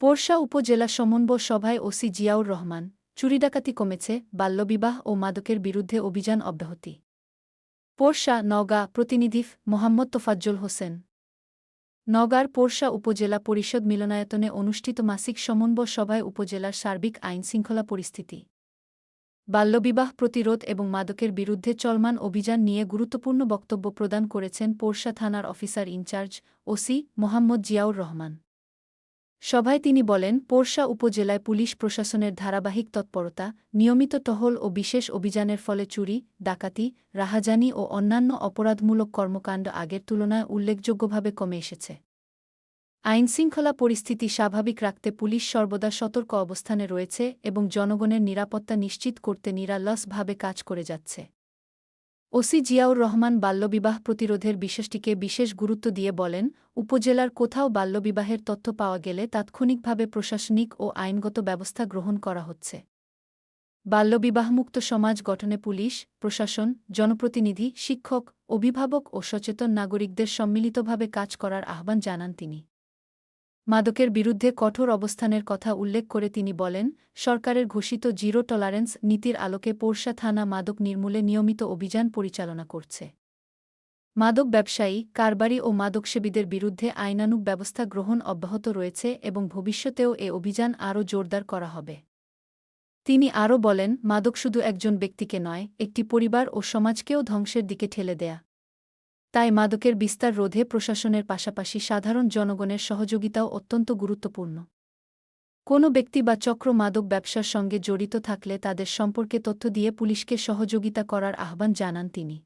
পোরশা উপজেলা সমন্বয় সভায় ওসি জিয়াউর রহমান, চুরি ডাকাতি কমেছে, বাল্যবিবাহ ও মাদকের বিরুদ্ধে অভিযান অব্যাহতি। পোরশা, নওগাঁ। প্রতিনিধি মোহাম্মদ তোফাজ্জল হোসেন। নওগাঁর পোরশা উপজেলা পরিষদ মিলনায়তনে অনুষ্ঠিত মাসিক সমন্বয় সভায় উপজেলার সার্বিক আইনশৃঙ্খলা পরিস্থিতি, বাল্যবিবাহ প্রতিরোধ এবং মাদকের বিরুদ্ধে চলমান অভিযান নিয়ে গুরুত্বপূর্ণ বক্তব্য প্রদান করেছেন পোরশা থানার officer in charge OC Mohammad Ziaur Rahman. সভায় তিনি বলেন, পোরশা উপজেলায় পুলিশ প্রশাসনের ধারাবাহিক তৎপরতা, নিয়মিত টহল ও বিশেষ অভিযানের ফলে চুরি, ডাকাতি, রাহাজানি ও অন্যান্য অপরাধমূলক কর্মকাণ্ড আগের তুলনায় উল্লেখযোগ্যভাবে কমে এসেছে। আইনশৃঙ্খলা পরিস্থিতি স্বাভাবিক রাখতে পুলিশ সর্বদা সতর্ক অবস্থানে রয়েছে এবং জনগণের নিরাপত্তা নিশ্চিত করতে নিরলসভাবে কাজ করে যাচ্ছে। ওসি জিয়াউর রহমান বাল্যবিবাহ প্রতিরোধের বিষয়টিকে বিশেষ গুরুত্ব দিয়ে বলেন, উপজেলার কোথাও বাল্যবিবাহের তথ্য পাওয়া গেলে তাৎক্ষণিকভাবে প্রশাসনিক ও আইনগত ব্যবস্থা গ্রহণ করা হচ্ছে। বাল্যবিবাহমুক্ত সমাজ গঠনে পুলিশ, প্রশাসন, জনপ্রতিনিধি, শিক্ষক, অভিভাবক ও সচেতন নাগরিকদের সম্মিলিতভাবে কাজ করার আহ্বান জানান তিনি। মাদকের বিরুদ্ধে কঠোর অবস্থানের কথা উল্লেখ করে তিনি বলেন, সরকারের ঘোষিত জিরো টলারেন্স নীতির আলোকে পোরশা থানা মাদক নির্মূলে নিয়মিত অভিযান পরিচালনা করছে। মাদক ব্যবসায়ী, কারবারি ও মাদকসেবীদের বিরুদ্ধে আইনানুগ ব্যবস্থা গ্রহণ অব্যাহত রয়েছে এবং ভবিষ্যতেও এ অভিযান আরও জোরদার করা হবে। তিনি আরও বলেন, মাদক শুধু একজন ব্যক্তিকে নয়, একটি পরিবার ও সমাজকেও ধ্বংসের দিকে ঠেলে দেয়া। তাই মাদকের বিস্তার রোধে প্রশাসনের পাশাপাশি সাধারণ জনগণের সহযোগিতাও অত্যন্ত গুরুত্বপূর্ণ। কোনো ব্যক্তি বা চক্র মাদক ব্যবসার সঙ্গে জড়িত থাকলে তাদের সম্পর্কে তথ্য দিয়ে পুলিশকে সহযোগিতা করার আহ্বান জানান তিনি।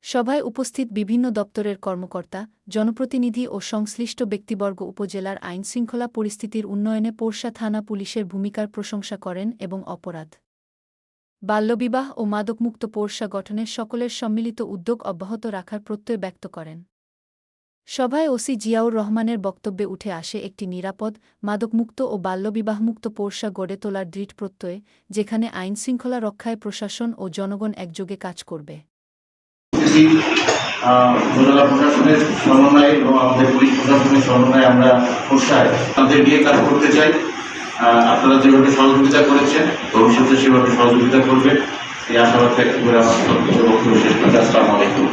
সভায় উপস্থিত বিভিন্ন দপ্তরের কর্মকর্তা, জনপ্রতিনিধি ও সংশ্লিষ্ট ব্যক্তিবর্গ উপজেলার আইনশৃঙ্খলা পরিস্থিতির উন্নয়নে পোরশা থানা পুলিশের ভূমিকার প্রশংসা করেন এবং অপরাধ, বাল্যবিবাহ ও মাদকমুক্ত পোরশা গঠনের সকলের সম্মিলিত উদ্যোগ অব্যাহত রাখার প্রত্যয় ব্যক্ত করেন। সভায় ওসি জিয়াউর রহমানের বক্তব্যে উঠে আসে একটি নিরাপদ, মাদকমুক্ত ও বাল্যবিবাহমুক্ত পোরশা গড়ে তোলার দৃঢ় প্রত্যয়, যেখানে আইনশৃঙ্খলা রক্ষায় প্রশাসন ও জনগণ একযোগে কাজ করবে। উপজেলা প্রশাসনের সমন্বয়ে এবং আমাদের পুলিশ প্রশাসনের সমন্বয়ে আমরা পোরশায় আমাদের নিয়ে কাজ করতে চাই। আপনারা যেভাবে সহযোগিতা করেছেন, ভবিষ্যতে সেভাবে সহযোগিতা করবেন, এই আশাবাদ ব্যক্ত করে আমার বক্তব্য শেষ করছি। আসসালামু আলাইকুম।